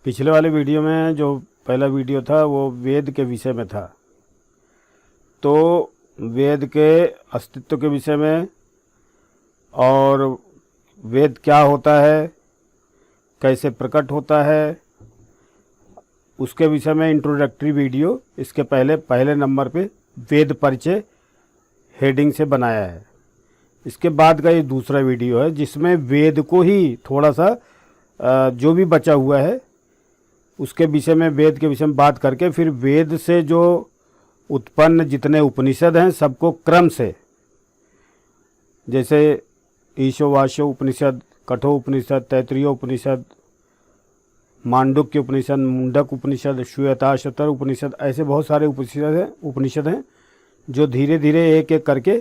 पिछले वाले वीडियो में जो पहला वीडियो था वो वेद के विषय में था। तो वेद के अस्तित्व के विषय में और वेद क्या होता है, कैसे प्रकट होता है, उसके विषय में इंट्रोडक्टरी वीडियो इसके पहले नंबर पे वेद परिचय हेडिंग से बनाया है। इसके बाद का ये दूसरा वीडियो है जिसमें वेद को ही थोड़ा सा जो भी बचा हुआ है उसके विषय में, वेद के विषय में बात करके फिर वेद से जो उत्पन्न जितने उपनिषद हैं सबको क्रम से, जैसे ईशोवास्यो उपनिषद, कठोर उपनिषद, तैत्तिरीय उपनिषद, मांडुक्य उपनिषद, मुंडक उपनिषद, श्वेताश्वतर उपनिषद, ऐसे बहुत सारे उपनिषद हैं जो धीरे धीरे एक एक करके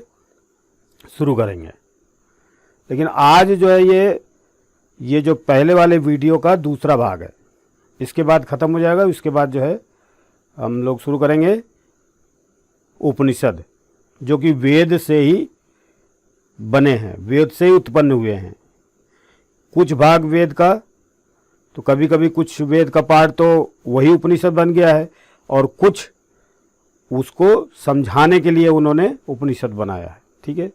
शुरू करेंगे। लेकिन आज जो है ये जो पहले वाले वीडियो का दूसरा भाग है, इसके बाद ख़त्म हो जाएगा। इसके बाद जो है हम लोग शुरू करेंगे उपनिषद, जो कि वेद से ही बने हैं, वेद से ही उत्पन्न हुए हैं। कुछ भाग वेद का, तो कभी कभी कुछ वेद का पार्ट तो वही उपनिषद बन गया है और कुछ उसको समझाने के लिए उन्होंने उपनिषद बनाया है। ठीक है,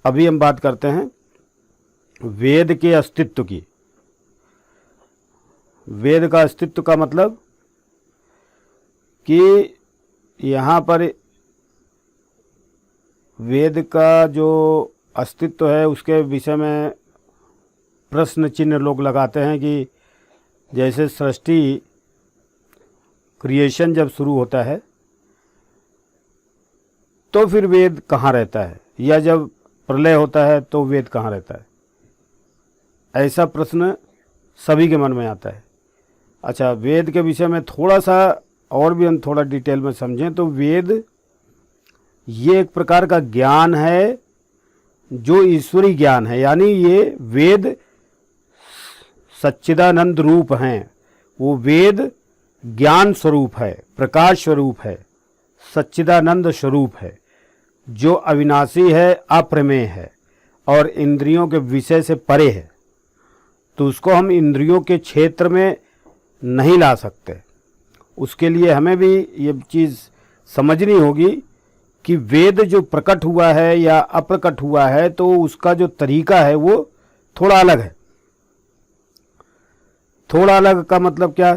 अभी हम बात करते हैं वेद के अस्तित्व की। वेद का अस्तित्व का मतलब कि यहाँ पर वेद का जो अस्तित्व है उसके विषय में प्रश्न चिन्ह लोग लगाते हैं कि जैसे सृष्टि क्रिएशन जब शुरू होता है तो फिर वेद कहाँ रहता है, या जब प्रलय होता है तो वेद कहाँ रहता है, ऐसा प्रश्न सभी के मन में आता है। अच्छा, वेद के विषय में थोड़ा सा और भी हम थोड़ा डिटेल में समझें तो वेद ये एक प्रकार का ज्ञान है जो ईश्वरी ज्ञान है, यानी ये वेद सच्चिदानंद रूप हैं। वो वेद ज्ञान स्वरूप है, प्रकाश स्वरूप है, सच्चिदानंद स्वरूप है, जो अविनाशी है, अप्रमेय है और इंद्रियों के विषय से परे है। तो उसको हम इंद्रियों के क्षेत्र में नहीं ला सकते। उसके लिए हमें भी ये चीज़ समझनी होगी कि वेद जो प्रकट हुआ है या अप्रकट हुआ है तो उसका जो तरीका है वो थोड़ा अलग है। थोड़ा अलग का मतलब क्या,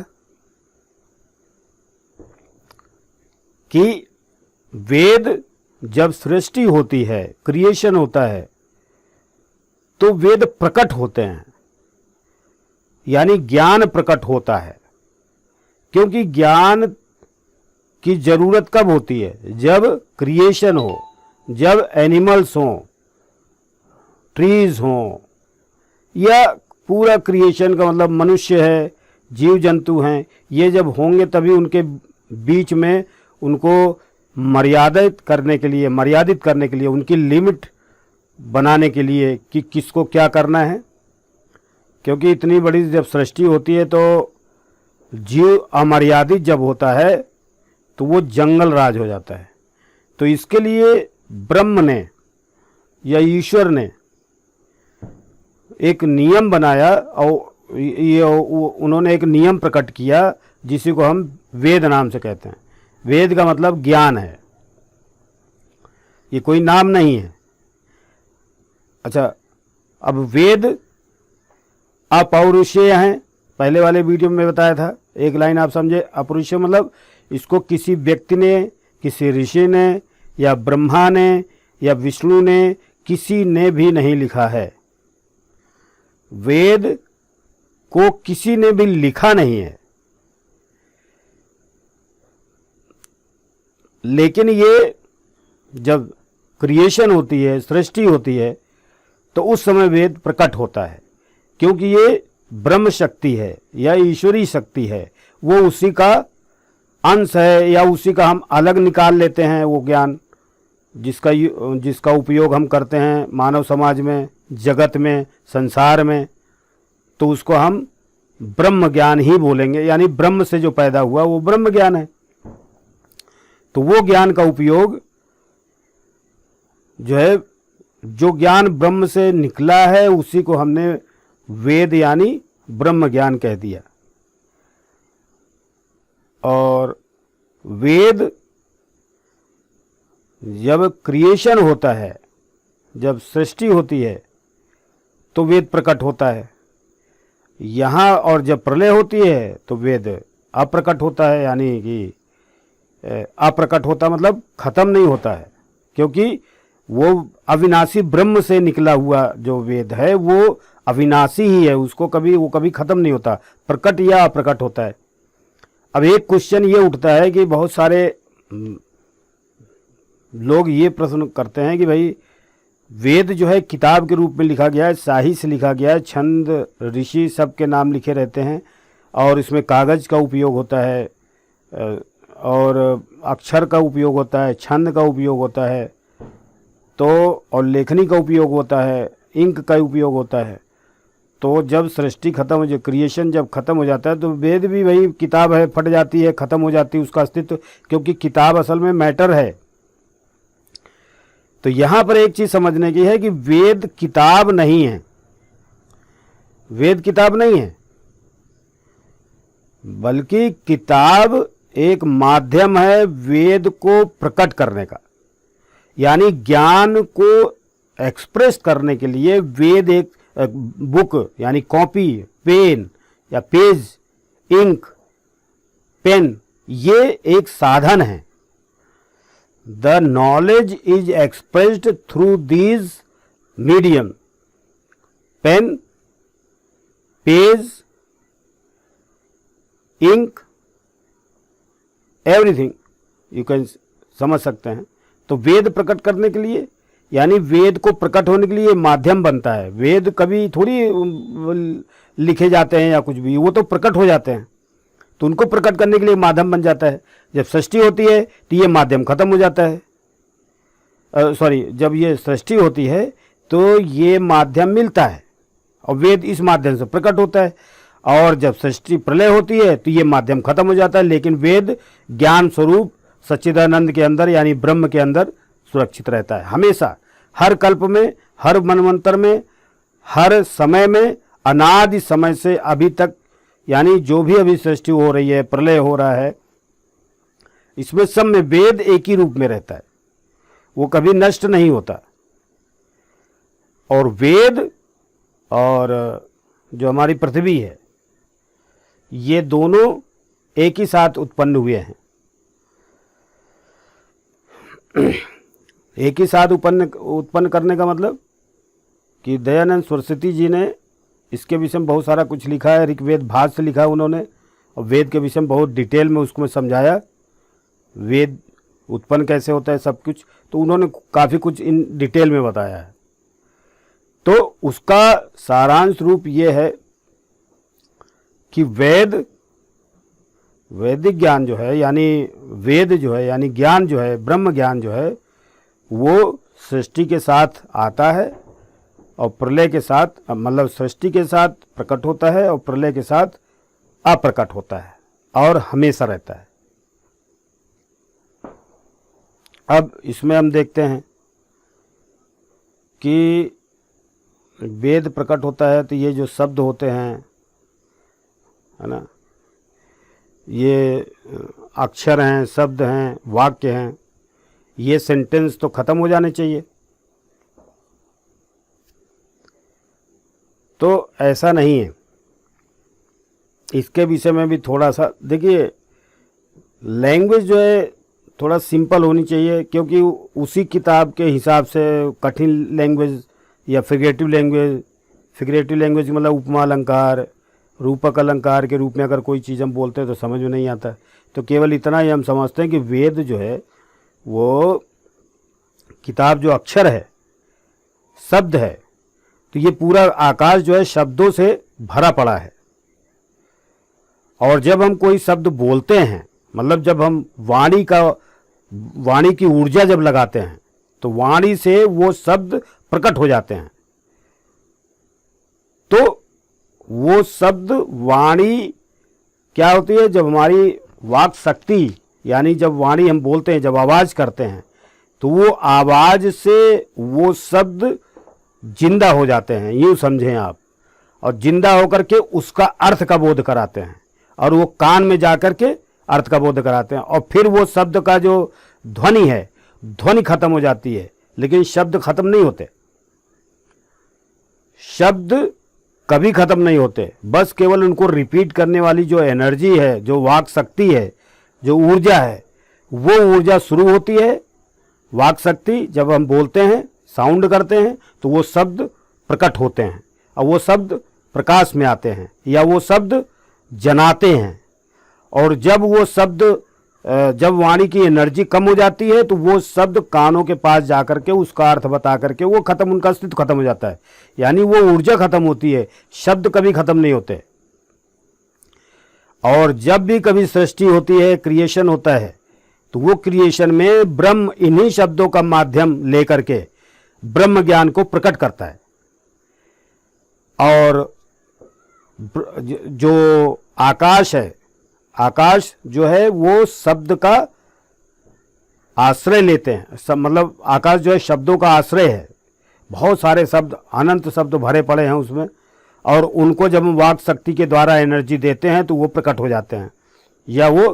कि वेद जब सृष्टि होती है, क्रिएशन होता है, तो वेद प्रकट होते हैं, यानी ज्ञान प्रकट होता है। क्योंकि ज्ञान की जरूरत कब होती है, जब क्रिएशन हो, जब एनिमल्स हों, ट्रीज हों, या पूरा क्रिएशन का मतलब मनुष्य है, जीव जंतु हैं, ये जब होंगे तभी उनके बीच में उनको मर्यादित करने के लिए उनकी लिमिट बनाने के लिए कि किसको क्या करना है। क्योंकि इतनी बड़ी जब सृष्टि होती है तो जीव अमर्यादित जब होता है तो वो जंगल राज हो जाता है। तो इसके लिए ब्रह्म ने या ईश्वर ने एक नियम बनाया और ये उन्होंने एक नियम प्रकट किया जिसी को हम वेद नाम से कहते हैं। वेद का मतलब ज्ञान है, ये कोई नाम नहीं है। अच्छा, अब वेद अपौरुषेय हैं, पहले वाले वीडियो में बताया था। एक लाइन आप समझे, अपौरुषेय मतलब इसको किसी व्यक्ति ने, किसी ऋषि ने या ब्रह्मा ने या विष्णु ने, किसी ने भी नहीं लिखा है। वेद को किसी ने भी लिखा नहीं है, लेकिन ये जब क्रिएशन होती है, सृष्टि होती है, तो उस समय वेद प्रकट होता है। क्योंकि ये ब्रह्म शक्ति है या ईश्वरी शक्ति है, वो उसी का अंश है, या उसी का हम अलग निकाल लेते हैं वो ज्ञान जिसका उपयोग हम करते हैं मानव समाज में, जगत में, संसार में, तो उसको हम ब्रह्म ज्ञान ही बोलेंगे। यानी ब्रह्म से जो पैदा हुआ वो ब्रह्म ज्ञान है। तो वो ज्ञान का उपयोग जो है, जो ज्ञान ब्रह्म से निकला है उसी को हमने वेद यानी ब्रह्म ज्ञान कह दिया। और वेद जब क्रिएशन होता है, जब सृष्टि होती है तो वेद प्रकट होता है यहाँ, और जब प्रलय होती है तो वेद अप्रकट होता है, यानी कि अप्रकट होता मतलब खत्म नहीं होता है, क्योंकि वो अविनाशी ब्रह्म से निकला हुआ जो वेद है वो अविनाशी ही है, उसको कभी खत्म नहीं होता, प्रकट या अप्रकट होता है। अब एक क्वेश्चन ये उठता है कि बहुत सारे लोग ये प्रश्न करते हैं कि भाई वेद जो है किताब के रूप में लिखा गया है, शाही से लिखा गया है, छंद ऋषि सबके नाम लिखे रहते हैं और इसमें कागज़ का उपयोग होता है और अक्षर का उपयोग होता है, छंद का उपयोग होता है, तो और लेखनी का उपयोग होता है, इंक का उपयोग होता है। तो जब सृष्टि खत्म हो जाए, क्रिएशन जब खत्म हो जाता है तो वेद भी वही किताब है, फट जाती है, खत्म हो जाती है उसका अस्तित्व, क्योंकि किताब असल में मैटर है। तो यहां पर एक चीज समझने की है कि वेद किताब नहीं है, वेद किताब नहीं है, बल्कि किताब एक माध्यम है वेद को प्रकट करने का, यानी ज्ञान को एक्सप्रेस करने के लिए वेद एक बुक यानी कॉपी, पेन या पेज, इंक, पेन, ये एक साधन है। The knowledge is expressed through these medium, pen, page, ink, everything you can समझ सकते हैं। तो वेद प्रकट करने के लिए, यानी वेद को प्रकट होने के लिए माध्यम बनता है। वेद कभी थोड़ी लिखे जाते हैं या कुछ भी, वो तो प्रकट हो जाते हैं, तो उनको प्रकट करने के लिए माध्यम बन जाता है। जब सृष्टि होती है तो ये माध्यम खत्म हो जाता है, जब ये सृष्टि होती है तो ये माध्यम मिलता है और वेद इस माध्यम से प्रकट होता है, और जब सृष्टि प्रलय होती है तो ये माध्यम खत्म हो जाता है, लेकिन वेद ज्ञान स्वरूप सच्चिदानंद के अंदर यानी ब्रह्म के अंदर सुरक्षित रहता है हमेशा, हर कल्प में, हर मनवंतर में, हर समय में, अनादि समय से अभी तक, यानी जो भी अभी सृष्टि हो रही है, प्रलय हो रहा है, इसमें सब में वेद एक ही रूप में रहता है, वो कभी नष्ट नहीं होता। और वेद और जो हमारी पृथ्वी है, ये दोनों एक ही साथ उत्पन्न हुए हैं। एक ही साथ उत्पन्न करने का मतलब कि दयानंद सरस्वती जी ने इसके विषय में बहुत सारा कुछ लिखा है, ऋग्वेद भाग से लिखा है उन्होंने, और वेद के विषय में बहुत डिटेल में उसको समझाया, वेद उत्पन्न कैसे होता है सब कुछ, तो उन्होंने काफ़ी कुछ इन डिटेल में बताया है। तो उसका सारांश रूप ये है कि वैदिक ज्ञान जो है, यानी वेद जो है, यानी ज्ञान जो है, ब्रह्म ज्ञान जो है, वो सृष्टि के साथ आता है और प्रलय के साथ, मतलब सृष्टि के साथ प्रकट होता है और प्रलय के साथ अप्रकट होता है और हमेशा रहता है। अब इसमें हम देखते हैं कि वेद प्रकट होता है तो ये जो शब्द होते हैं, है ना, ये अक्षर हैं, शब्द हैं, वाक्य हैं, ये सेंटेंस तो खत्म हो जाने चाहिए। तो ऐसा नहीं है, इसके विषय में भी थोड़ा सा देखिए, लैंग्वेज जो है थोड़ा सिंपल होनी चाहिए, क्योंकि उसी किताब के हिसाब से कठिन लैंग्वेज या फिगरेटिव लैंग्वेज मतलब उपमा अलंकार, रूपक अलंकार के रूप में अगर कोई चीज़ हम बोलते हैं तो समझ में नहीं आता। तो केवल इतना ही हम समझते हैं कि वेद जो है वो किताब जो अक्षर है, शब्द है, तो ये पूरा आकाश जो है शब्दों से भरा पड़ा है। और जब हम कोई शब्द बोलते हैं, मतलब जब हम वाणी की ऊर्जा जब लगाते हैं, तो वाणी से वो शब्द प्रकट हो जाते हैं। तो वो शब्द वाणी क्या होती है, जब हमारी वाक शक्ति, यानी जब वाणी हम बोलते हैं, जब आवाज़ करते हैं, तो वो आवाज़ से वो शब्द जिंदा हो जाते हैं, यूँ समझें आप, और जिंदा होकर के उसका अर्थ का बोध कराते हैं, और वो कान में जा कर के अर्थ का बोध कराते हैं, और फिर वो शब्द का जो ध्वनि है, ध्वनि खत्म हो जाती है, लेकिन शब्द खत्म नहीं होते। शब्द कभी खत्म नहीं होते, बस केवल उनको रिपीट करने वाली जो एनर्जी है, जो वाक शक्ति है, जो ऊर्जा है, वो ऊर्जा शुरू होती है। वाक शक्ति, जब हम बोलते हैं, साउंड करते हैं, तो वो शब्द प्रकट होते हैं, और वो शब्द प्रकाश में आते हैं, या वो शब्द जनाते हैं। और जब वो शब्द, जब वाणी की एनर्जी कम हो जाती है, तो वो शब्द कानों के पास जाकर के उसका अर्थ बता करके वो खत्म, उनका अस्तित्व खत्म हो जाता है। यानी वो ऊर्जा खत्म होती है, शब्द कभी खत्म नहीं होते। और जब भी कभी सृष्टि होती है, क्रिएशन होता है, तो वो क्रिएशन में ब्रह्म इन्हीं शब्दों का माध्यम लेकर के ब्रह्म ज्ञान को प्रकट करता है। और जो आकाश है, आकाश जो है वो शब्द का आश्रय लेते हैं, मतलब आकाश जो है शब्दों का आश्रय है। बहुत सारे शब्द, अनंत शब्द भरे पड़े हैं उसमें, और उनको जब हम वाक शक्ति के द्वारा एनर्जी देते हैं तो वो प्रकट हो जाते हैं, या वो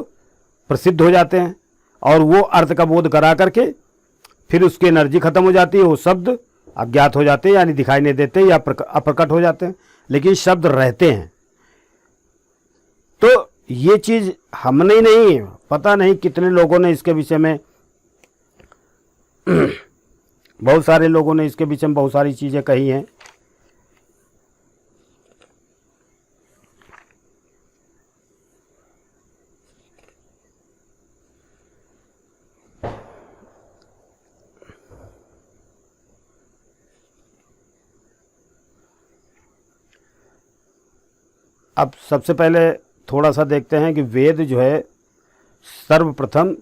प्रसिद्ध हो जाते हैं, और वो अर्थ का बोध करा करके फिर उसकी एनर्जी खत्म हो जाती है, वो शब्द अज्ञात हो जाते हैं, यानी दिखाई नहीं देते या अप्रकट हो जाते हैं, लेकिन शब्द रहते हैं। तो ये चीज हमने नहीं, पता नहीं कितने लोगों ने इसके विषय में बहुत सारे लोगों ने इसके विषय में बहुत सारी चीजें कही हैं। अब सबसे पहले थोड़ा सा देखते हैं कि वेद जो है सर्वप्रथम,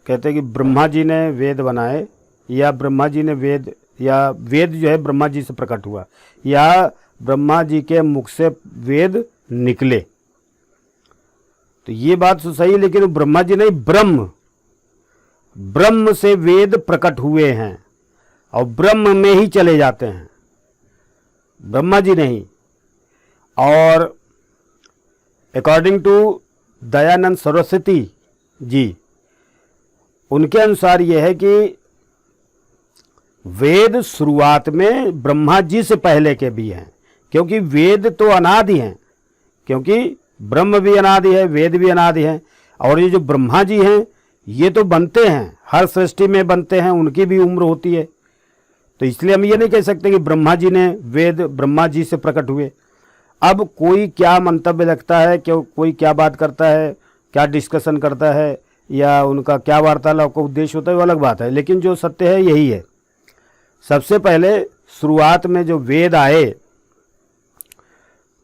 कहते हैं कि ब्रह्मा जी ने वेद बनाए, या ब्रह्मा जी ने वेद, या वेद जो है ब्रह्मा जी से प्रकट हुआ, या ब्रह्मा जी के मुख से वेद निकले। तो ये बात तो सही, लेकिन ब्रह्मा जी नहीं, ब्रह्म से वेद प्रकट हुए हैं, और ब्रह्म में ही चले जाते हैं, ब्रह्मा जी नहीं। और अकॉर्डिंग टू दयानंद सरस्वती जी, उनके अनुसार यह है कि वेद शुरुआत में ब्रह्मा जी से पहले के भी हैं, क्योंकि वेद तो अनादि हैं, क्योंकि ब्रह्म भी अनादि है, वेद भी अनादि है। और ये जो ब्रह्मा जी हैं, ये तो बनते हैं, हर सृष्टि में बनते हैं, उनकी भी उम्र होती है। तो इसलिए हम ये नहीं कह सकते कि ब्रह्मा जी ने वेद ब्रह्मा जी से प्रकट हुए। अब कोई क्या मंतव्य रखता है, क्यों कोई क्या बात करता है, क्या डिस्कशन करता है, या उनका क्या वार्तालाप का उद्देश्य होता है, वो अलग बात है, लेकिन जो सत्य है यही है। सबसे पहले शुरुआत में जो वेद आए,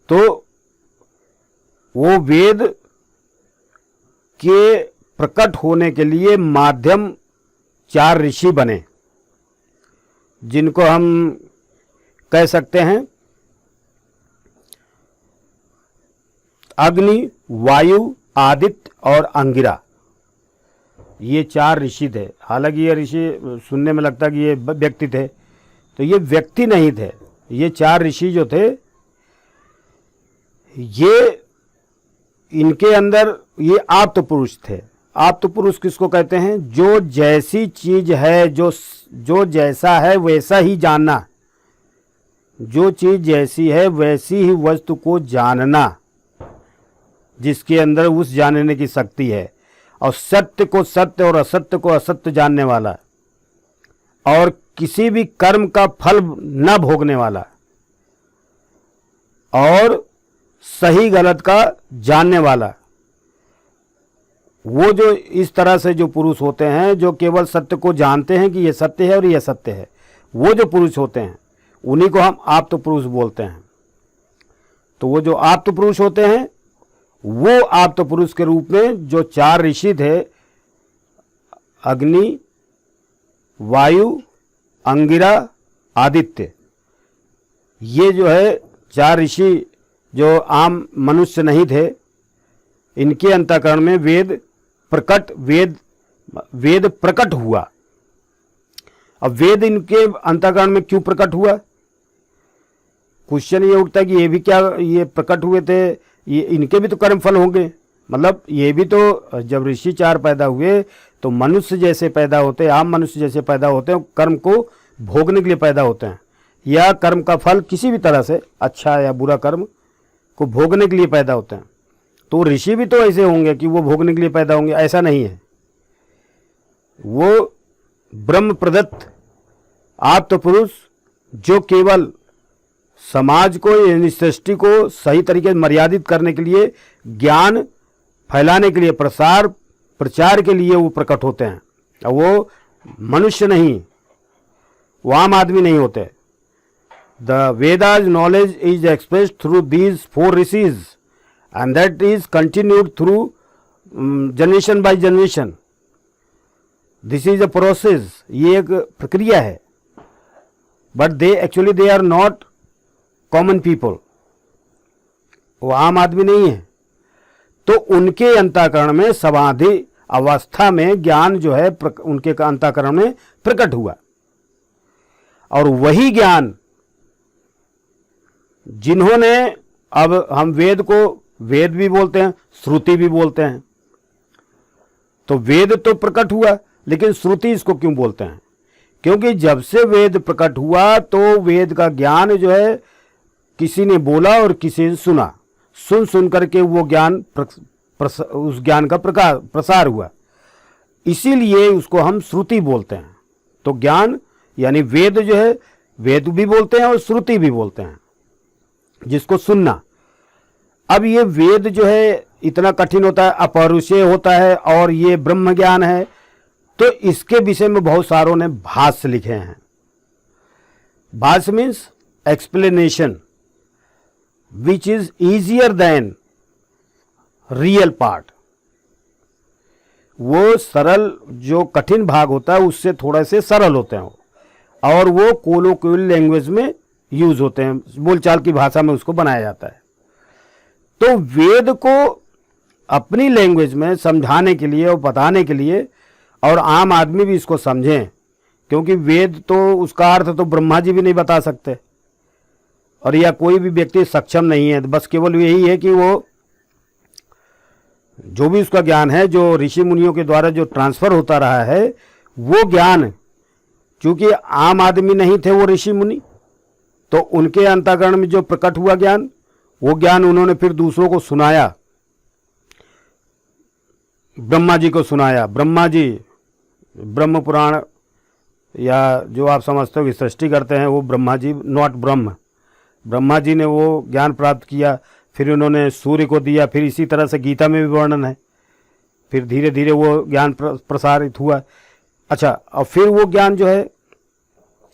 तो वो वेद के प्रकट होने के लिए माध्यम 4 ऋषि बने, जिनको हम कह सकते हैं अग्नि, वायु, आदित्य और अंगिरा। ये 4 ऋषि थे। हालांकि ये ऋषि सुनने में लगता कि ये व्यक्ति थे, तो ये व्यक्ति नहीं थे। ये 4 ऋषि जो थे, ये इनके अंदर ये आप्त पुरुष थे। आप्त पुरुष किसको कहते हैं? जो जैसी चीज है, जो जैसा है वैसा ही जानना, जो चीज जैसी है वैसी ही वस्तु को जानना, जिसके अंदर उस जानने की शक्ति है, और सत्य को सत्य और असत्य को असत्य जानने वाला, और किसी भी कर्म का फल न भोगने वाला, और सही गलत का जानने वाला। वो जो इस तरह से जो पुरुष होते हैं, जो केवल सत्य को जानते हैं कि ये सत्य है और ये सत्य है, वो जो पुरुष होते हैं उन्हीं को हम आप्त पुरुष बोलते हैं। तो वो जो आप्त पुरुष होते हैं, वो आप्त पुरुष के रूप में जो 4 ऋषि थे, अग्नि, वायु, अंगिरा, आदित्य, ये जो है 4 ऋषि जो आम मनुष्य नहीं थे, इनके अंतःकरण में वेद प्रकट हुआ। अब वेद इनके अंतःकरण में क्यों प्रकट हुआ? क्वेश्चन ये उठता है कि ये भी क्या, ये प्रकट हुए थे, ये इनके भी तो कर्म फल होंगे, मतलब ये भी तो जब ऋषि 4 पैदा हुए तो मनुष्य जैसे पैदा होते हैं, आम मनुष्य जैसे पैदा होते हैं, कर्म को भोगने के लिए पैदा होते हैं, या कर्म का फल किसी भी तरह से अच्छा या बुरा कर्म को भोगने के लिए पैदा होते हैं। तो ऋषि भी तो ऐसे होंगे कि वो भोगने के लिए पैदा होंगे, ऐसा नहीं है। वो ब्रह्म प्रदत्त आत्म पुरुष जो केवल समाज को, यानी सृष्टि को सही तरीके से मर्यादित करने के लिए, ज्ञान फैलाने के लिए, प्रचार के लिए वो प्रकट होते हैं। और वो मनुष्य नहीं, वो आम आदमी नहीं होते। The Vedas knowledge is expressed through these 4 rishis and that is continued through generation by generation. This is a process, ये एक प्रक्रिया है। But they are not common people, वो आम आदमी नहीं है। तो उनके अंतःकरण में समाधि अवस्था में ज्ञान जो है उनके अंतःकरण में प्रकट हुआ, और वही ज्ञान जिन्होंने, अब हम वेद को वेद भी बोलते हैं, श्रुति भी बोलते हैं। तो वेद तो प्रकट हुआ, लेकिन श्रुति इसको क्यों बोलते हैं? क्योंकि जब से वेद प्रकट हुआ तो वेद का ज्ञान जो है किसी ने बोला और किसी ने सुना, सुन करके वो ज्ञान उस ज्ञान का प्रसार हुआ, इसीलिए उसको हम श्रुति बोलते हैं। तो ज्ञान यानी वेद जो है, वेद भी बोलते हैं और श्रुति भी बोलते हैं, जिसको सुनना। अब ये वेद जो है इतना कठिन होता है, अपौरुषेय होता है, और ये ब्रह्म ज्ञान है, तो इसके विषय में बहुत सारों ने भाष्य लिखे हैं। भाष्य means explanation which is easier than real part. वो सरल, जो कठिन भाग होता है उससे थोड़ा से सरल होते हैं, और वो कोलोक्वियल लैंग्वेज में यूज होते हैं, बोलचाल की भाषा में उसको बनाया जाता है। तो वेद को अपनी लैंग्वेज में समझाने के लिए और बताने के लिए, और आम आदमी भी इसको समझें, क्योंकि वेद तो उसका अर्थ तो ब्रह्मा जी भी नहीं बता सकते, और या कोई भी व्यक्ति सक्षम नहीं है। बस केवल यही है कि वो जो भी उसका ज्ञान है, जो ऋषि मुनियों के द्वारा जो ट्रांसफर होता रहा है, वो ज्ञान, चूंकि आम आदमी नहीं थे वो ऋषि मुनि, तो उनके अंतःकरण में जो प्रकट हुआ ज्ञान, वो ज्ञान उन्होंने फिर दूसरों को सुनाया, ब्रह्मा जी को सुनाया। ब्रह्मा जी ब्रह्म पुराण, या जो आप समझते हो कि सृष्टि करते हैं, वो ब्रह्मा जी, नॉट ब्रह्म। ब्रह्मा जी ने वो ज्ञान प्राप्त किया, फिर उन्होंने सूर्य को दिया, फिर इसी तरह से गीता में भी वर्णन है, फिर धीरे धीरे वो ज्ञान प्रसारित हुआ। अच्छा, और फिर वो ज्ञान जो है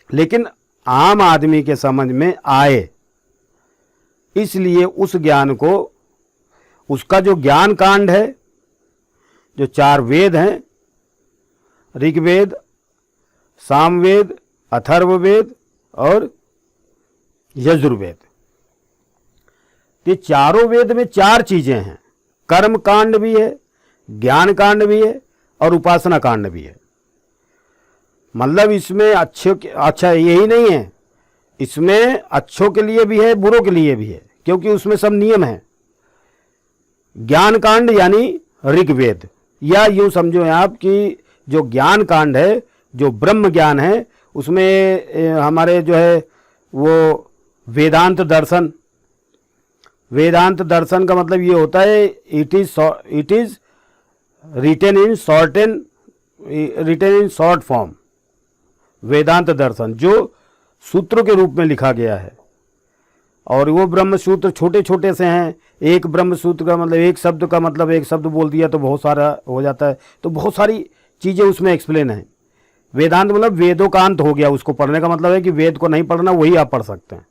लेकिन आम आदमी के समझ में आए, इसलिए उस ज्ञान को, उसका जो ज्ञान कांड है, जो 4 वेद हैं, ऋग्वेद, सामवेद, अथर्ववेद और यजुर्वेद, ये चारों वेद में 4 चीजें हैं। कर्म कांड भी है, ज्ञान कांड भी है, और उपासना कांड भी है। मतलब इसमें अच्छा यही नहीं है, इसमें अच्छों के लिए भी है, बुरों के लिए भी है, क्योंकि उसमें सब नियम है। ज्ञान कांड यानी ऋग्वेद, या यूं समझो आप कि जो ज्ञान कांड है, जो ब्रह्म ज्ञान है, उसमें हमारे जो है वो वेदांत दर्शन, वेदांत दर्शन का मतलब ये होता है, it is written in short form. Vedanta दर्शन जो सूत्रों के रूप में लिखा गया है, और वो ब्रह्म सूत्र छोटे छोटे से हैं। एक ब्रह्म सूत्र का मतलब, एक शब्द का मतलब, एक शब्द बोल दिया तो बहुत सारा हो जाता है, तो बहुत सारी चीज़ें उसमें एक्सप्लेन है। वेदांत मतलब वेदों का अंत हो गया, उसको पढ़ने का मतलब है कि वेद को नहीं पढ़ना, वही आप पढ़ सकते हैं।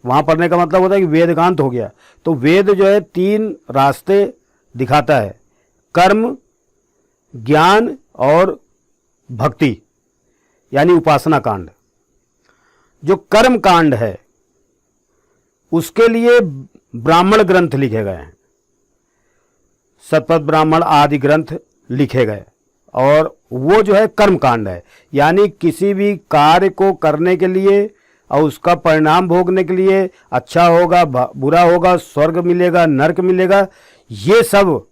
वहाँ पढ़ने का मतलब होता है कि वेद का अंत हो गया। तो वेद जो है 3 रास्ते दिखाता है, कर्म, ज्ञान और भक्ति, यानी उपासना कांड। जो कर्म कांड है उसके लिए ब्राह्मण ग्रंथ लिखे गए हैं, शतपथ ब्राह्मण आदि ग्रंथ लिखे गए, और वो जो है कर्म कांड है, यानी किसी भी कार्य को करने के लिए और उसका परिणाम भोगने के लिए, अच्छा होगा बुरा होगा, स्वर्ग मिलेगा नरक मिलेगा, ये सब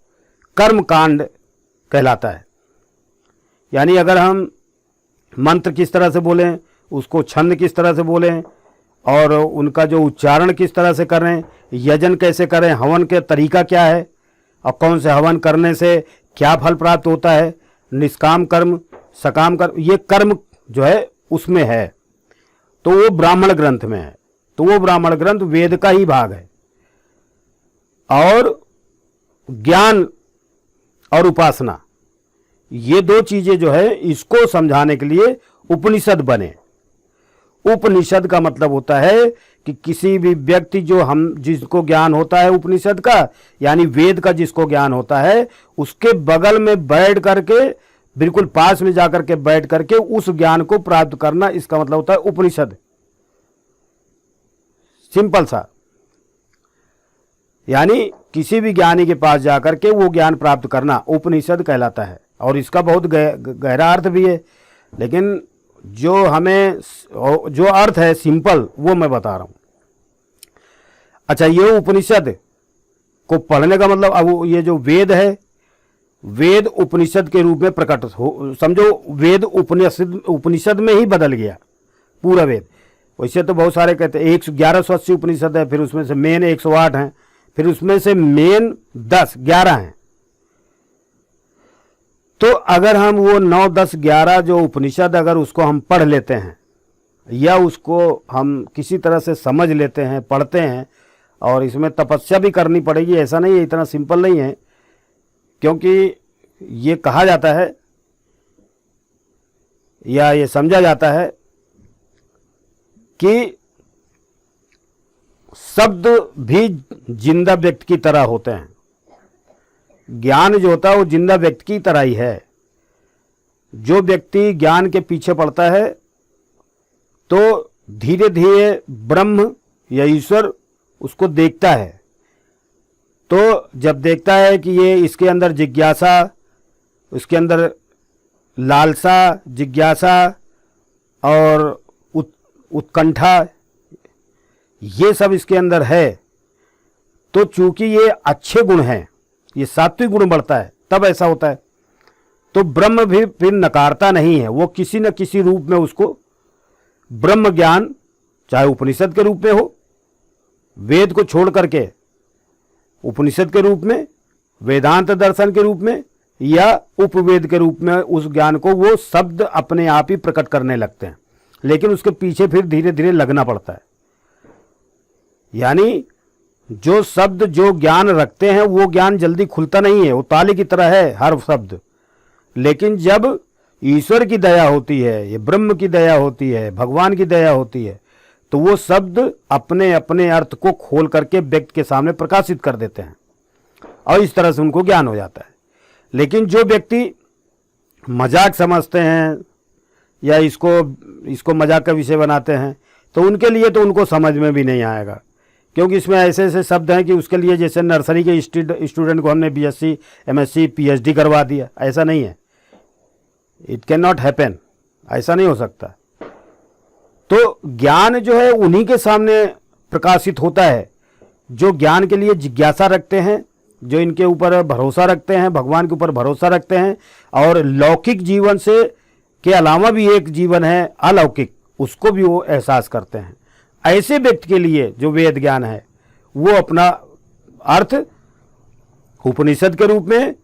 कर्म कांड कहलाता है। यानी अगर हम मंत्र किस तरह से बोलें, उसको छंद किस तरह से बोलें, और उनका जो उच्चारण किस तरह से करें, यजन कैसे करें, हवन के तरीका क्या है, और कौन से हवन करने से क्या फल प्राप्त होता है, निष्काम कर्म, सकाम कर्म, ये कर्म जो है उसमें है, तो वो ब्राह्मण ग्रंथ में है। तो वो ब्राह्मण ग्रंथ वेद का ही भाग है। और ज्ञान और उपासना, ये दो चीजें जो है इसको समझाने के लिए उपनिषद बने। उपनिषद का मतलब होता है कि किसी भी व्यक्ति जिसको ज्ञान होता है उपनिषद का, यानी वेद का जिसको ज्ञान होता है, उसके बगल में बैठ करके, बिल्कुल पास में जाकर के बैठ करके उस ज्ञान को प्राप्त करना, इसका मतलब होता है उपनिषद। सिंपल सा, यानी किसी भी ज्ञानी के पास जाकर के वो ज्ञान प्राप्त करना उपनिषद कहलाता है। और इसका बहुत गहरा अर्थ भी है, लेकिन जो अर्थ है सिंपल वो मैं बता रहा हूं। अच्छा, ये उपनिषद को पढ़ने का मतलब, अब ये जो वेद है, वेद उपनिषद के रूप में प्रकट हो, समझो वेद उपनिषद में ही बदल गया पूरा वेद। वैसे तो बहुत सारे कहते हैं 1180 उपनिषद है, फिर उसमें से मेन 108 हैं, फिर उसमें से मेन 11 हैं। तो अगर हम वो 9, 10, 11 जो उपनिषद अगर उसको हम पढ़ लेते हैं, या उसको हम किसी तरह से समझ लेते हैं, पढ़ते हैं, और इसमें तपस्या भी करनी पड़ेगी, ऐसा नहीं है, इतना सिंपल नहीं है। क्योंकि ये कहा जाता है या ये समझा जाता है कि शब्द भी जिंदा व्यक्ति की तरह होते हैं। ज्ञान जो होता है वो जिंदा व्यक्ति की तरह ही है। जो व्यक्ति ज्ञान के पीछे पड़ता है तो धीरे धीरे ब्रह्म या ईश्वर उसको देखता है। तो जब देखता है कि ये इसके अंदर जिज्ञासा, उसके अंदर लालसा, जिज्ञासा और उत्कंठा, ये सब इसके अंदर है, तो चूंकि ये अच्छे गुण हैं, ये सात्विक गुण बढ़ता है, तब ऐसा होता है। तो ब्रह्म भी फिर नकारता नहीं है, वो किसी न किसी रूप में उसको ब्रह्म ज्ञान, चाहे उपनिषद के रूप में हो, वेद को छोड़ करके उपनिषद के रूप में, वेदांत दर्शन के रूप में, या उपवेद के रूप में, उस ज्ञान को वो शब्द अपने आप ही प्रकट करने लगते हैं। लेकिन उसके पीछे फिर धीरे धीरे लगना पड़ता है। यानी जो शब्द जो ज्ञान रखते हैं वो ज्ञान जल्दी खुलता नहीं है, वो ताले की तरह है हर शब्द। लेकिन जब ईश्वर की दया होती है, ये ब्रह्म की दया होती है, भगवान की दया होती है, तो वो शब्द अपने अपने अर्थ को खोल करके व्यक्ति के सामने प्रकाशित कर देते हैं, और इस तरह से उनको ज्ञान हो जाता है। लेकिन जो व्यक्ति मजाक समझते हैं या इसको मजाक का विषय बनाते हैं, तो उनके लिए तो उनको समझ में भी नहीं आएगा। क्योंकि इसमें ऐसे ऐसे शब्द हैं कि उसके लिए जैसे नर्सरी के स्टूडेंट को हमने BSc, MSc, PhD करवा दिया, ऐसा नहीं है। इट कैन नॉट हैपन, ऐसा नहीं हो सकता। तो ज्ञान जो है उन्हीं के सामने प्रकाशित होता है जो ज्ञान के लिए जिज्ञासा रखते हैं, जो इनके ऊपर भरोसा रखते हैं, भगवान के ऊपर भरोसा रखते हैं, और लौकिक जीवन से के अलावा भी एक जीवन है अलौकिक, उसको भी वो एहसास करते हैं। ऐसे व्यक्ति के लिए जो वेद ज्ञान है वो अपना अर्थ उपनिषद के रूप में,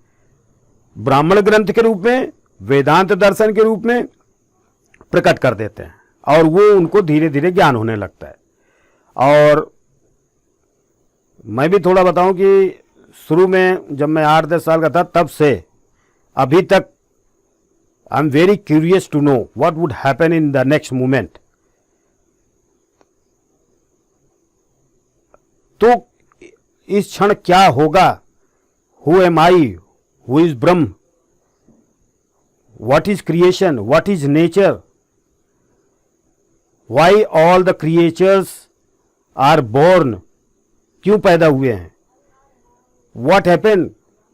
ब्राह्मण ग्रंथ के रूप में, वेदांत दर्शन के रूप में प्रकट कर देते हैं, और वो उनको धीरे धीरे ज्ञान होने लगता है। और मैं भी थोड़ा बताऊं कि शुरू में जब मैं 8-10 साल का था, तब से अभी तक I am very curious to know what would happen in the next moment. तो इस क्षण क्या होगा, who am I, who is Brahm, what is creation, what is nature, why all the creatures are born, क्यों पैदा हुए हैं, what happen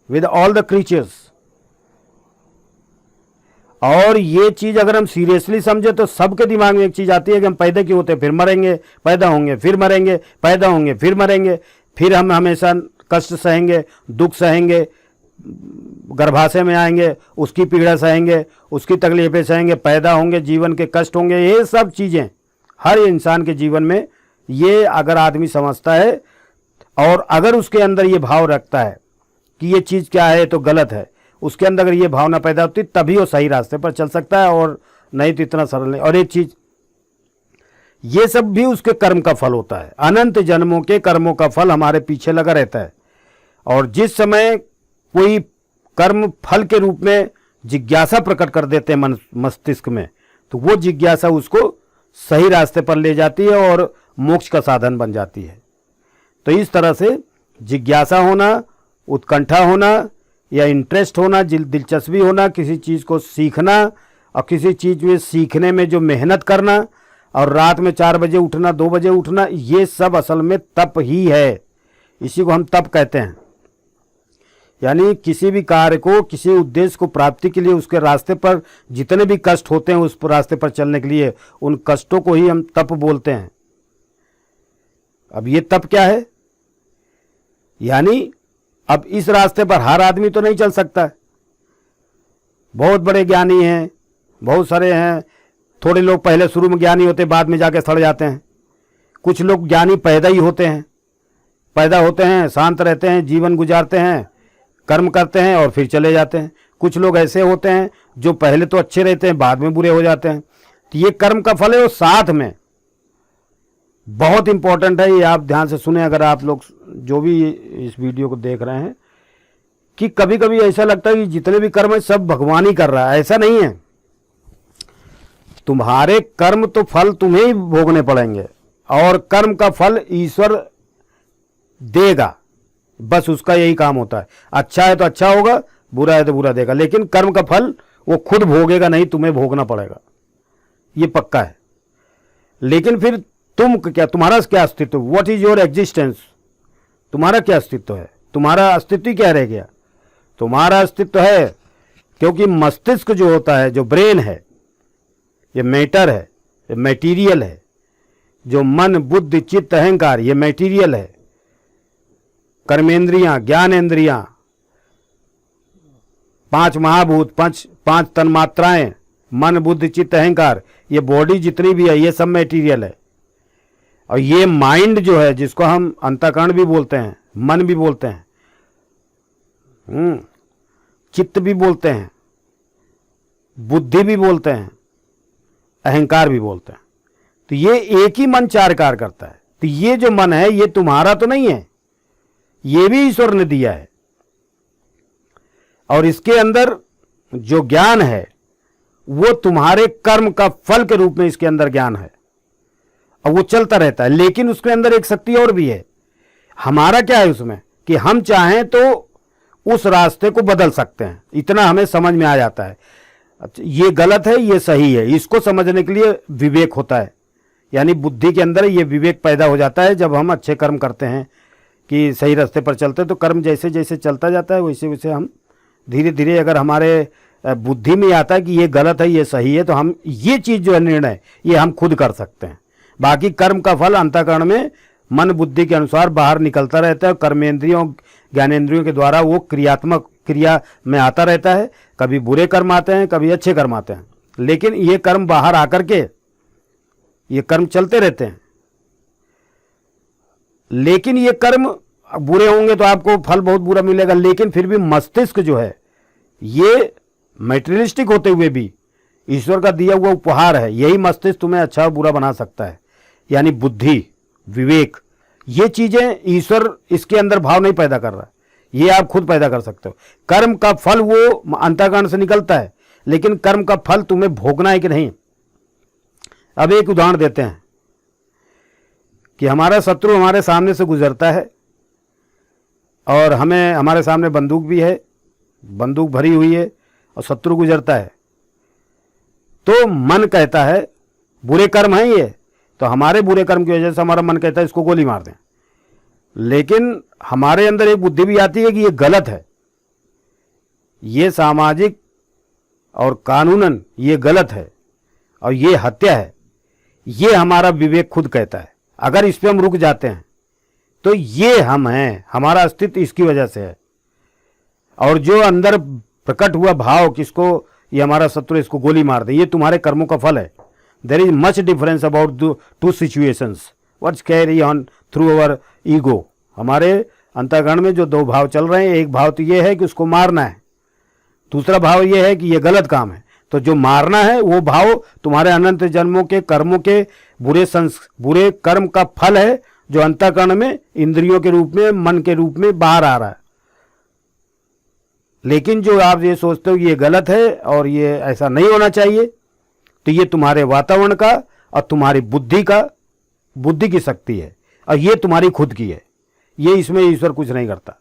with all the creatures. और ये चीज अगर हम सीरियसली समझे तो सबके दिमाग में एक चीज आती है कि हम पैदा क्यों होते हैं, फिर मरेंगे, पैदा होंगे, फिर मरेंगे, पैदा होंगे, फिर मरेंगे, फिर हम हमेशा कष्ट सहेंगे, दुख सहेंगे, गर्भाशय में आएंगे, उसकी पीड़ा सहेंगे, उसकी तकलीफें सहेंगे, पैदा होंगे, जीवन के कष्ट होंगे, ये सब चीज़ें हर इंसान के जीवन में, ये अगर आदमी समझता है और अगर उसके अंदर ये भाव रखता है कि ये चीज़ क्या है तो गलत है, उसके अंदर अगर ये भावना पैदा होती तभी वो सही रास्ते पर चल सकता है, और नहीं तो इतना सरल नहीं। और एक चीज़, ये सब भी उसके कर्म का फल होता है। अनंत जन्मों के कर्मों का फल हमारे पीछे लगा रहता है, और जिस समय कोई कर्म फल के रूप में जिज्ञासा प्रकट कर देते हैं मस्तिष्क में, तो वो जिज्ञासा उसको सही रास्ते पर ले जाती है और मोक्ष का साधन बन जाती है। तो इस तरह से जिज्ञासा होना, उत्कंठा होना या इंटरेस्ट होना, दिलचस्पी होना, किसी चीज़ को सीखना और किसी चीज़ में सीखने में जो मेहनत करना, और रात में 4 बजे उठना, 2 बजे उठना, ये सब असल में तप ही है। इसी को हम तप कहते हैं। यानी किसी भी कार्य को, किसी उद्देश्य को प्राप्ति के लिए उसके रास्ते पर जितने भी कष्ट होते हैं उस रास्ते पर चलने के लिए, उन कष्टों को ही हम तप बोलते हैं। अब ये तप क्या है? यानी अब इस रास्ते पर हर आदमी तो नहीं चल सकता। बहुत बड़े ज्ञानी हैं, बहुत सारे हैं, थोड़े लोग पहले शुरू में ज्ञानी होते, बाद में जाके सड़ जाते हैं। कुछ लोग ज्ञानी पैदा ही होते हैं, पैदा होते हैं, शांत रहते हैं, जीवन गुजारते हैं, कर्म करते हैं और फिर चले जाते हैं। कुछ लोग ऐसे होते हैं जो पहले तो अच्छे रहते हैं, बाद में बुरे हो जाते हैं। तो ये कर्म का फल है, वो साथ में बहुत इंपॉर्टेंट है। ये आप ध्यान से सुने, अगर आप लोग जो भी इस वीडियो को देख रहे हैं, कि कभी कभी ऐसा लगता है कि जितने भी कर्म है सब भगवान ही कर रहा है। ऐसा नहीं है। तुम्हारे कर्म तो फल तुम्हें ही भोगने पड़ेंगे, और कर्म का फल ईश्वर देगा, बस उसका यही काम होता है। अच्छा है तो अच्छा होगा, बुरा है तो बुरा देगा, लेकिन कर्म का फल वो खुद भोगेगा नहीं, तुम्हें भोगना पड़ेगा, ये पक्का है। लेकिन फिर तुम क्या, तुम्हारा क्या अस्तित्व, व्हाट इज योर एग्जिस्टेंस, तुम्हारा क्या अस्तित्व है? तुम्हारा अस्तित्व ही क्या रह गया? तुम्हारा अस्तित्व है, क्योंकि मस्तिष्क जो होता है, जो ब्रेन है, ये मैटर है, ये मटेरियल है। जो मन, बुद्धि, चित्त, अहंकार, ये मटेरियल है। कर्मेंद्रियां, ज्ञानेंद्रियां, 5 महाभूत, पांच तन्मात्राएं, मन, बुद्धि, चित्त, अहंकार, ये बॉडी जितनी भी है ये सब मटेरियल है। और ये माइंड जो है, जिसको हम अंतःकरण भी बोलते हैं, मन भी बोलते हैं, चित्त भी बोलते हैं, बुद्धि भी बोलते हैं, अहंकार भी बोलते हैं। तो ये एक ही मन 4 कार्य करता है। तो ये जो मन है ये तुम्हारा तो नहीं है, ये भी ईश्वर ने दिया है। और इसके अंदर जो ज्ञान है वो तुम्हारे कर्म का फल के रूप में इसके अंदर ज्ञान है, और वो चलता रहता है। लेकिन उसके अंदर एक शक्ति और भी है। हमारा क्या है उसमें, कि हम चाहें तो उस रास्ते को बदल सकते हैं। इतना हमें समझ में आ जाता है, अच्छा ये गलत है, ये सही है। इसको समझने के लिए विवेक होता है, यानी बुद्धि के अंदर ये विवेक पैदा हो जाता है। जब हम अच्छे कर्म करते हैं, कि सही रास्ते पर चलते हैं, तो कर्म जैसे जैसे चलता जाता है वैसे वैसे हम धीरे धीरे, अगर हमारे बुद्धि में आता है कि ये गलत है, ये सही है, तो हम ये चीज़ जो है, निर्णय, ये हम खुद कर सकते हैं। बाकी कर्म का फल अंतःकरण में मन बुद्धि के अनुसार बाहर निकलता रहता है। कर्मेंद्रियों, ज्ञानेंद्रियों के द्वारा वो क्रियात्मक क्रिया में आता रहता है। कभी बुरे कर्म आते हैं, कभी अच्छे कर्म आते हैं, लेकिन ये कर्म बाहर आकर के ये कर्म चलते रहते हैं। लेकिन ये कर्म बुरे होंगे तो आपको फल बहुत बुरा मिलेगा, लेकिन फिर भी मस्तिष्क जो है ये मैटेरियलिस्टिक होते हुए भी ईश्वर का दिया हुआ उपहार है। यही मस्तिष्क तुम्हें अच्छा और बुरा बना सकता है, यानी बुद्धि, विवेक, ये चीजें ईश्वर इसके अंदर भाव नहीं पैदा कर रहा, ये आप खुद पैदा कर सकते हो। कर्म का फल वो अंतःकरण से निकलता है, लेकिन कर्म का फल तुम्हें भोगना है कि नहीं। अब एक उदाहरण देते हैं कि हमारा शत्रु हमारे सामने से गुजरता है, और हमें, हमारे सामने बंदूक भी है, बंदूक भरी हुई है, और शत्रु गुजरता है। तो मन कहता है बुरे कर्म हैं ये, तो हमारे बुरे कर्म की वजह से हमारा मन कहता है इसको गोली मार दें। लेकिन हमारे अंदर एक बुद्धि भी आती है कि ये गलत है, ये सामाजिक और कानूनन ये गलत है, और ये हत्या है। ये हमारा विवेक खुद कहता है। अगर इस पे हम रुक जाते हैं तो ये हम हैं, हमारा अस्तित्व इसकी वजह से है। और जो अंदर प्रकट हुआ भाव किसको, ये हमारा शत्रु इसको गोली मार दे, ये तुम्हारे कर्मों का फल है। There is much difference about two situations what's carry on through our ego. हमारे अंतःकरण में जो दो भाव चल रहे हैं, एक भाव तो ये है कि उसको मारना है, दूसरा भाव ये है कि ये गलत काम है। तो जो मारना है वो भाव तुम्हारे अनंत जन्मों के कर्मों के बुरे कर्म का फल है, जो अंतःकरण में इंद्रियों के रूप में, मन के रूप में बाहर आ रहा है। लेकिन जो आप ये सोचते हो ये गलत है और ये ऐसा नहीं होना चाहिए, तो ये तुम्हारे वातावरण का और तुम्हारी बुद्धि की शक्ति है, और ये तुम्हारी खुद की है। ये इसमें ईश्वर कुछ नहीं करता।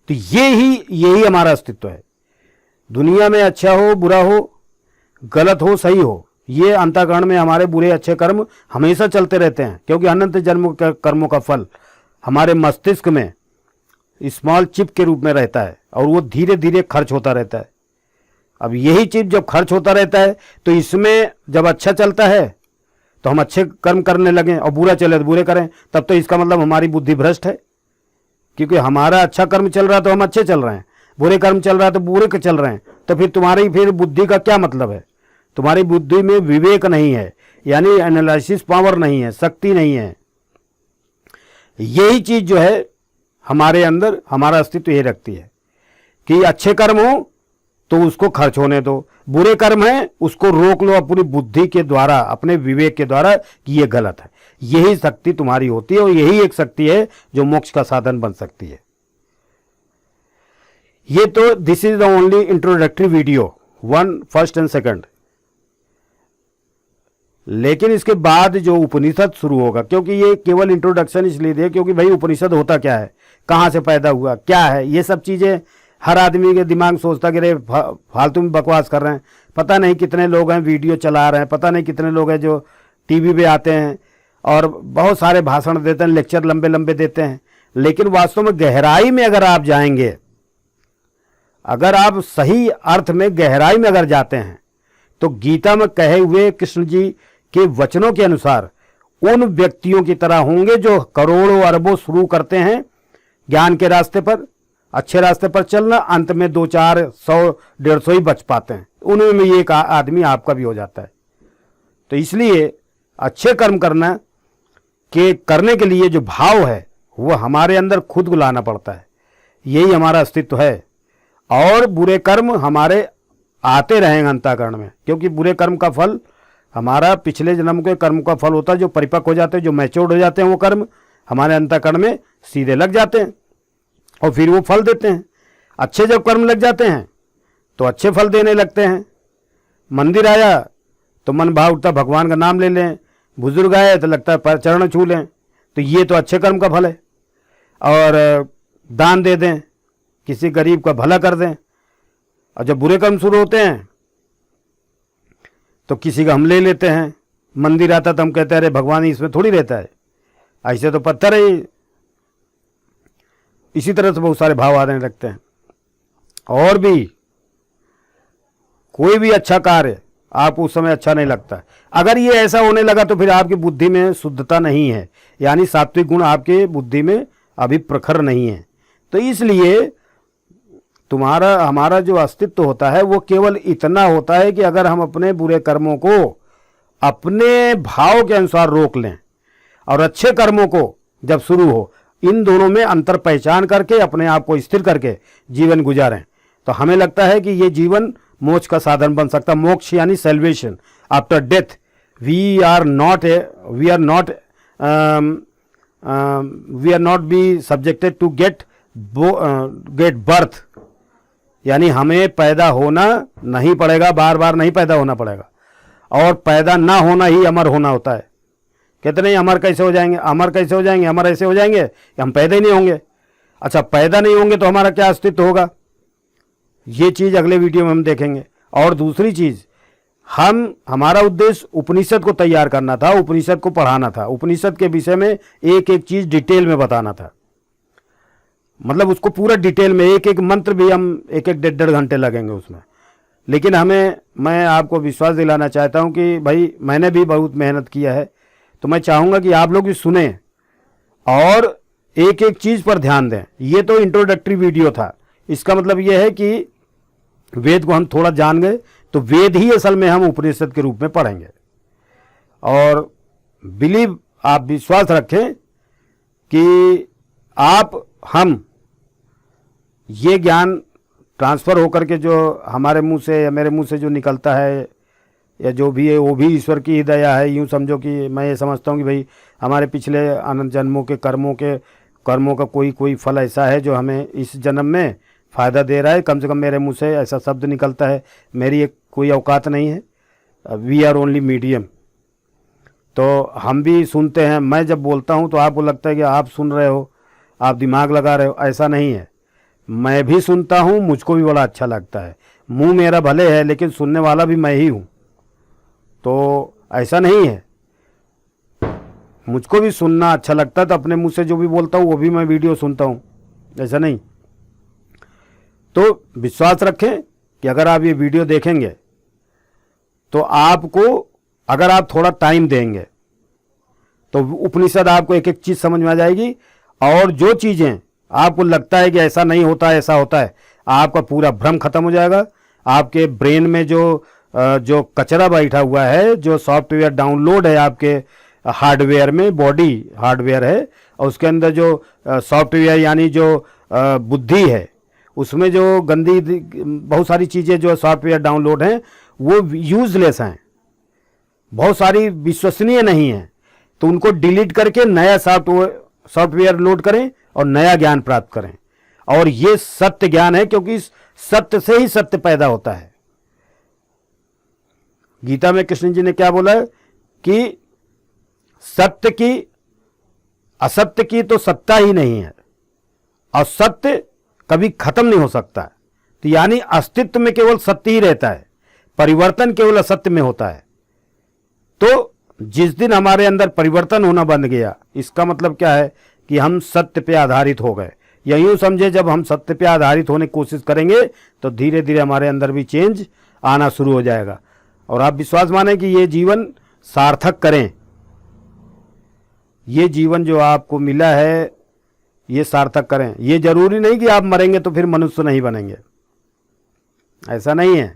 तो यही हमारा अस्तित्व है। दुनिया में अच्छा हो बुरा हो, गलत हो सही हो, ये अंतःकरण में हमारे बुरे अच्छे कर्म हमेशा चलते रहते हैं, क्योंकि अनंत जन्म के कर्मों का फल हमारे मस्तिष्क में स्मॉल चिप के रूप में रहता है, और वो धीरे धीरे खर्च होता रहता है। अब यही चिप जब खर्च होता रहता है, तो इसमें जब अच्छा चलता है तो हम अच्छे कर्म करने लगें, और बुरा चले तो बुरे करें, तब तो इसका मतलब हमारी बुद्धि भ्रष्ट है। क्योंकि हमारा अच्छा कर्म चल रहा है तो हम अच्छे चल रहे हैं, बुरे कर्म चल रहा है तो बुरे के चल रहे हैं। तो फिर तुम्हारी बुद्धि का क्या मतलब है? तुम्हारी बुद्धि में विवेक नहीं है, यानी एनालिसिस पावर नहीं है, शक्ति नहीं है। यही चीज जो है हमारे अंदर हमारा अस्तित्व ये रखती है कि अच्छे कर्म हो तो उसको खर्च होने दो, बुरे कर्म है उसको रोक लो अपनी बुद्धि के द्वारा, अपने विवेक के द्वारा कि ये गलत है। यही शक्ति तुम्हारी होती है, और यही एक शक्ति है जो मोक्ष का साधन बन सकती है। ये तो this is the only introductory video, 1, 1st and 2nd। लेकिन इसके बाद जो उपनिषद शुरू होगा, क्योंकि ये केवल इंट्रोडक्शन इसलिए दिया क्योंकि भाई उपनिषद होता क्या है, कहाँ से पैदा हुआ, क्या है, ये सब चीज़ें हर आदमी के दिमाग सोचता कि रे फालतू में बकवास कर रहे हैं। पता नहीं कितने लोग हैं वीडियो चला रहे हैं, पता नहीं कितने लोग हैं जो टीवी पे आते हैं और बहुत सारे भाषण देते हैं, लेक्चर लंबे लंबे देते हैं। लेकिन वास्तव में गहराई में अगर आप जाएंगे, अगर आप सही अर्थ में गहराई में अगर जाते हैं, तो गीता में कहे हुए कृष्ण जी के वचनों के अनुसार उन व्यक्तियों की तरह होंगे जो करोड़ों अरबों शुरू करते हैं ज्ञान के रास्ते पर, अच्छे रास्ते पर चलना, अंत में 2, 4, 100, 150 ही बच पाते हैं। उनमें एक आदमी आपका भी हो जाता है। तो इसलिए अच्छे कर्म करने के लिए जो भाव है वो हमारे अंदर खुद को लाना पड़ता है। यही हमारा अस्तित्व है। और बुरे कर्म हमारे आते रहेंगे अंतःकरण में, क्योंकि बुरे कर्म का फल हमारा पिछले जन्म के कर्म का फल होता है। जो परिपक्व हो जाते हैं, जो मैच्योर्ड हो जाते हैं, वो कर्म हमारे अंतःकरण में सीधे लग जाते हैं और फिर वो फल देते हैं। अच्छे जब कर्म लग जाते हैं तो अच्छे फल देने लगते हैं। मंदिर आया तो मन भाव उठता भगवान का नाम ले लें, बुजुर्ग आए तो लगता है चरण छू लें, तो ये तो अच्छे कर्म का फल है। और दान दे दें, किसी गरीब का भला कर दें। और जब बुरे कर्म शुरू होते हैं तो किसी का हम ले लेते हैं। मंदिर आता तो हम कहते हैं अरे भगवान इसमें थोड़ी रहता है, ऐसे तो पत्थर है। इसी तरह से बहुत सारे भाव आने लगते हैं। और भी कोई भी अच्छा कार्य आपको उस समय अच्छा नहीं लगता। अगर ये ऐसा होने लगा तो फिर आपकी बुद्धि में शुद्धता नहीं है, यानी सात्विक गुण आपके बुद्धि में अभी प्रखर नहीं है। तो इसलिए हमारा जो अस्तित्व होता है वो केवल इतना होता है कि अगर हम अपने बुरे कर्मों को अपने भाव के अनुसार रोक लें और अच्छे कर्मों को जब शुरू हो, इन दोनों में अंतर पहचान करके अपने आप को स्थिर करके जीवन गुजारें, तो हमें लगता है कि ये जीवन मोक्ष का साधन बन सकता है। मोक्ष यानी salvation after death. We are not be subjected to get birth, यानी हमें पैदा होना नहीं पड़ेगा, बार बार नहीं पैदा होना पड़ेगा। और पैदा ना होना ही अमर होना होता है। कहते नहीं अमर कैसे हो जाएंगे, अमर कैसे हो जाएंगे, अमर ऐसे हो जाएंगे कि हम पैदा ही नहीं होंगे। अच्छा, पैदा नहीं होंगे तो हमारा क्या अस्तित्व होगा, ये चीज़ अगले वीडियो में हम देखेंगे। और दूसरी चीज़, हमारा उद्देश्य उपनिषद को तैयार करना था, उपनिषद को पढ़ाना था, उपनिषद के विषय में एक एक चीज़ डिटेल में बताना था। मतलब उसको पूरा डिटेल में, एक एक मंत्र भी हम 1-1 घंटे लगेंगे उसमें। लेकिन मैं आपको विश्वास दिलाना चाहता हूं कि भाई मैंने भी बहुत मेहनत किया है, तो मैं चाहूँगा कि आप लोग भी सुने और एक एक चीज़ पर ध्यान दें। ये तो इंट्रोडक्टरी वीडियो था, इसका मतलब यह है कि वेद को हम थोड़ा जान गए तो वेद ही असल में हम उपनिषद के रूप में पढ़ेंगे। और बिलीव, आप विश्वास रखें कि हम ये ज्ञान ट्रांसफ़र होकर के जो हमारे मुंह से या मेरे मुंह से जो निकलता है या जो भी है वो भी ईश्वर की ही दया है। यूँ समझो कि मैं ये समझता हूँ कि भाई हमारे पिछले अनंत जन्मों के कर्मों का कोई फल ऐसा है जो हमें इस जन्म में फ़ायदा दे रहा है। कम से कम मेरे मुंह से ऐसा शब्द निकलता है। मेरी एक कोई औकात नहीं है, वी आर ओनली मीडियम। तो हम भी सुनते हैं। मैं जब बोलता हूँ तो आपको लगता है कि आप सुन रहे हो, आप दिमाग लगा रहे हो। ऐसा नहीं है, मैं भी सुनता हूँ, मुझको भी बड़ा अच्छा लगता है। मुंह मेरा भले है लेकिन सुनने वाला भी मैं ही हूँ। तो ऐसा नहीं है, मुझको भी सुनना अच्छा लगता है तो अपने मुंह से जो भी बोलता हूँ वो भी मैं वीडियो सुनता हूँ, ऐसा नहीं। तो विश्वास रखें कि अगर आप ये वीडियो देखेंगे तो आपको, अगर आप थोड़ा टाइम देंगे तो उपनिषद आपको एक एक चीज़ समझ में आ जाएगी। और जो चीज़ें आपको लगता है कि ऐसा नहीं होता है, ऐसा होता है, आपका पूरा भ्रम खत्म हो जाएगा। आपके ब्रेन में जो कचरा बैठा हुआ है, जो सॉफ्टवेयर डाउनलोड है आपके हार्डवेयर में, बॉडी हार्डवेयर है, और उसके अंदर जो सॉफ्टवेयर यानी जो बुद्धि है, उसमें जो गंदी बहुत सारी चीज़ें जो सॉफ्टवेयर डाउनलोड हैं वो यूजलेस हैं, बहुत सारी विश्वसनीय नहीं हैं। तो उनको डिलीट करके नया सॉफ्टवेयर लोड करें और नया ज्ञान प्राप्त करें। और ये सत्य ज्ञान है, क्योंकि सत्य से ही सत्य पैदा होता है। गीता में कृष्ण जी ने क्या बोला है कि सत्य की, असत्य की तो सत्ता ही नहीं है, और सत्य कभी खत्म नहीं हो सकता। तो यानी अस्तित्व में केवल सत्य ही रहता है, परिवर्तन केवल असत्य में होता है। तो जिस दिन हमारे अंदर परिवर्तन होना बंद गया, इसका मतलब क्या है कि हम सत्य पे आधारित हो गए। या यूं समझे, जब हम सत्य पे आधारित होने की कोशिश करेंगे तो धीरे धीरे हमारे अंदर भी चेंज आना शुरू हो जाएगा। और आप विश्वास माने कि ये जीवन सार्थक करें, ये जीवन जो आपको मिला है ये सार्थक करें। ये जरूरी नहीं कि आप मरेंगे तो फिर मनुष्य नहीं बनेंगे, ऐसा नहीं है।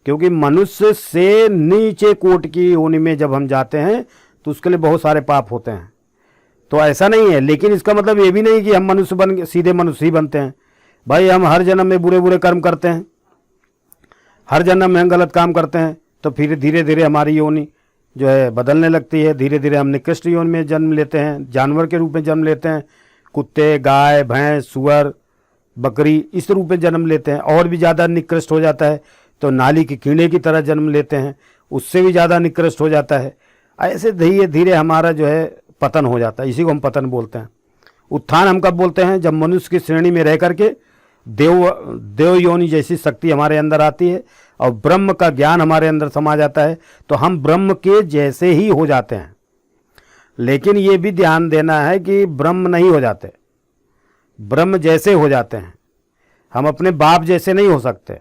क्योंकि मनुष्य से नीचे कोटि की योनि में जब हम जाते हैं तो उसके लिए बहुत सारे पाप होते हैं। तो ऐसा नहीं है, लेकिन इसका मतलब ये भी नहीं कि हम मनुष्य बन सीधे मनुष्य ही बनते हैं। भाई हम हर जन्म में बुरे बुरे कर्म करते हैं, हर जन्म में हम गलत काम करते हैं, तो फिर धीरे धीरे हमारी योनि जो है बदलने लगती है। धीरे धीरे हम निकृष्ट योनि में जन्म लेते हैं, जानवर के रूप में जन्म लेते हैं, कुत्ते, गाय, भैंस, सुअर, बकरी, इस रूप में जन्म लेते हैं। और भी ज़्यादा निकृष्ट हो जाता है तो नाली के कीड़े की तरह जन्म लेते हैं, उससे भी ज़्यादा निकृष्ट हो जाता है। ऐसे धीरे धीरे हमारा जो है पतन हो जाता है। इसी को हम पतन बोलते हैं। उत्थान हम कब बोलते हैं? जब मनुष्य की श्रेणी में रह करके देव योनि जैसी शक्ति हमारे अंदर आती है और ब्रह्म का ज्ञान हमारे अंदर समा जाता है, तो हम ब्रह्म के जैसे ही हो जाते हैं। लेकिन ये भी ध्यान देना है कि ब्रह्म नहीं हो जाते, ब्रह्म जैसे हो जाते हैं। हम अपने बाप जैसे नहीं हो सकते,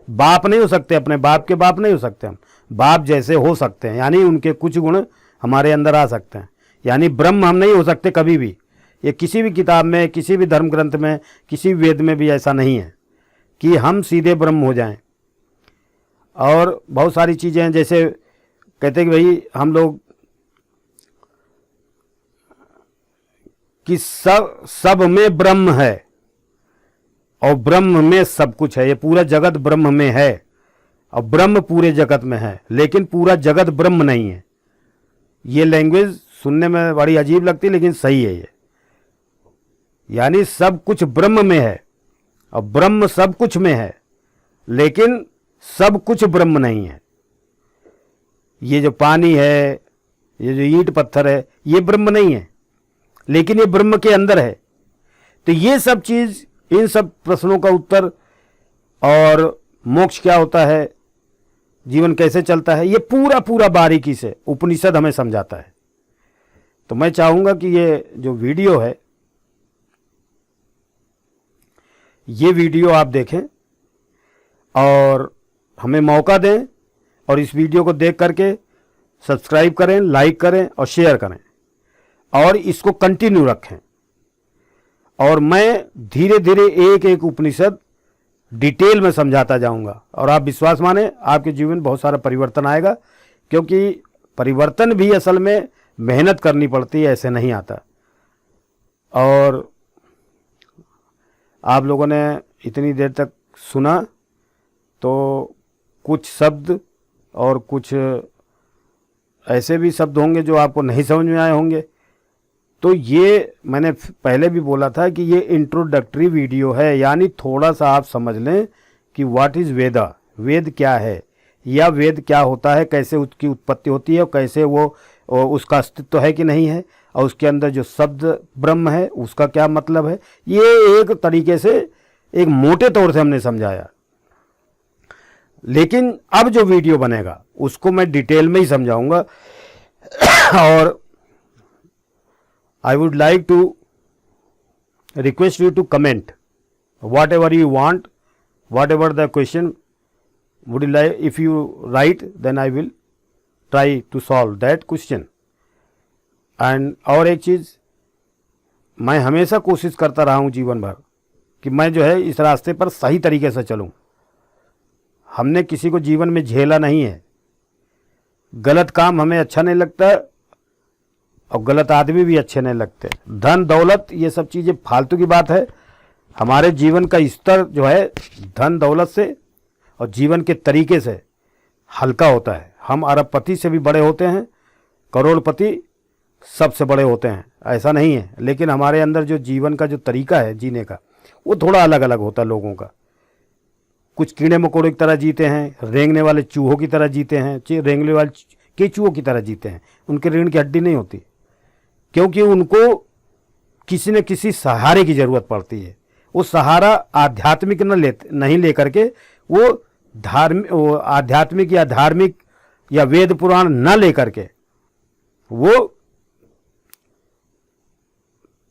बाप नहीं हो सकते, अपने बाप के बाप नहीं हो सकते। हम बाप जैसे हो सकते हैं, यानी उनके कुछ गुण हमारे अंदर आ सकते हैं। यानी ब्रह्म हम नहीं हो सकते कभी भी। ये किसी भी किताब में, किसी भी धर्म ग्रंथ में, किसी वेद में भी ऐसा नहीं है कि हम सीधे ब्रह्म हो जाएं। और बहुत सारी चीज़ें हैं, जैसे कहते हैं कि भाई हम लोग कि सब में ब्रह्म है और ब्रह्म में सब कुछ है। ये पूरा जगत ब्रह्म में है और ब्रह्म पूरे जगत में है, लेकिन पूरा जगत ब्रह्म नहीं है। ये लैंग्वेज सुनने में बड़ी अजीब लगती है, लेकिन सही है ये। यानी सब कुछ ब्रह्म में है और ब्रह्म सब कुछ में है, लेकिन सब कुछ ब्रह्म नहीं है। ये जो पानी है, ये जो ईंट पत्थर है, ये ब्रह्म नहीं है, लेकिन ये ब्रह्म के अंदर है। तो ये सब चीज, इन सब प्रश्नों का उत्तर और मोक्ष क्या होता है, जीवन कैसे चलता है, ये पूरा पूरा बारीकी से उपनिषद हमें समझाता है। तो मैं चाहूंगा कि ये जो वीडियो है, ये वीडियो आप देखें और हमें मौका दें और इस वीडियो को देख करके सब्सक्राइब करें, लाइक करें और शेयर करें और इसको कंटिन्यू रखें। और मैं धीरे धीरे एक एक उपनिषद डिटेल में समझाता जाऊंगा, और आप विश्वास माने आपके जीवन में बहुत सारा परिवर्तन आएगा, क्योंकि परिवर्तन भी असल में मेहनत करनी पड़ती है, ऐसे नहीं आता। और आप लोगों ने इतनी देर तक सुना, तो कुछ शब्द और कुछ ऐसे भी शब्द होंगे जो आपको नहीं समझ में आए होंगे। तो ये मैंने पहले भी बोला था कि ये इंट्रोडक्टरी वीडियो है, यानी थोड़ा सा आप समझ लें कि व्हाट इज़ वेदा, वेद क्या है या वेद क्या होता है, कैसे उसकी उत्पत्ति होती है और कैसे वो उसका अस्तित्व है कि नहीं है, और उसके अंदर जो शब्द ब्रह्म है उसका क्या मतलब है। ये एक तरीके से एक मोटे तौर से हमने समझाया, लेकिन अब जो वीडियो बनेगा उसको मैं डिटेल में ही समझाऊंगा। और I would like to request you to comment whatever you want, whatever the question would you like. If you write, then I will try to solve that question. And और एक चीज़, मैं हमेशा कोशिश करता रहा हूँ जीवन भर कि मैं जो है इस रास्ते पर सही तरीके से चलूँ। हमने किसी को जीवन में झेला नहीं है, गलत काम हमें अच्छा नहीं लगता और गलत आदमी भी अच्छे नहीं लगते। धन दौलत ये सब चीज़ें फालतू की बात है। हमारे जीवन का स्तर जो है धन दौलत से और जीवन के तरीके से हल्का होता है। हम अरबपति से भी बड़े होते हैं, करोड़पति सबसे बड़े होते हैं, ऐसा नहीं है, लेकिन हमारे अंदर जो जीवन का जो तरीका है जीने का वो थोड़ा अलग अलग होता है लोगों का। कुछ कीड़े मकोड़े की तरह जीते हैं, रेंगने वाले चूहों की तरह जीते हैं, रेंगने वाले केचुओं की तरह जीते हैं। उनके रीढ़ की हड्डी नहीं होती, क्योंकि उनको किसी न किसी सहारे की ज़रूरत पड़ती है। वो सहारा आध्यात्मिक नहीं लेकर के वो आध्यात्मिक या धार्मिक या वेद पुराण न लेकर के वो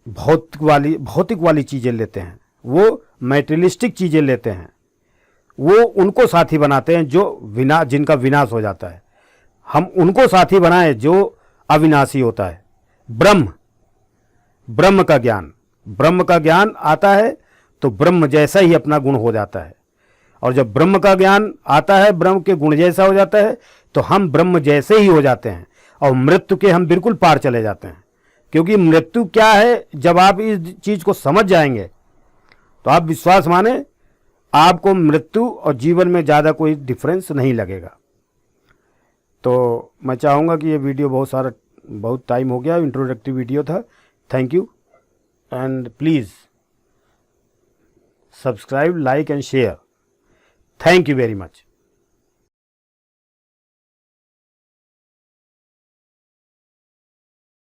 भौतिक वाली चीज़ें लेते हैं, वो मैटेरियलिस्टिक चीज़ें लेते हैं, वो उनको साथी बनाते हैं जिनका विनाश हो जाता है। हम उनको साथी बनाएं जो अविनाशी होता है। ब्रह्म का ज्ञान आता है तो ब्रह्म जैसा ही अपना गुण हो जाता है, और जब ब्रह्म का ज्ञान आता है, ब्रह्म के गुण जैसा हो जाता है, तो हम ब्रह्म जैसे ही हो जाते हैं और मृत्यु के हम बिल्कुल पार चले जाते हैं। क्योंकि मृत्यु क्या है, जब आप इस चीज़ को समझ जाएंगे तो आप विश्वास माने आपको मृत्यु और जीवन में ज़्यादा कोई डिफरेंस नहीं लगेगा। तो मैं चाहूँगा कि ये वीडियो बहुत टाइम हो गया, इंट्रोडक्टिव वीडियो था। Thank you, and please subscribe, like and share. Thank you very much.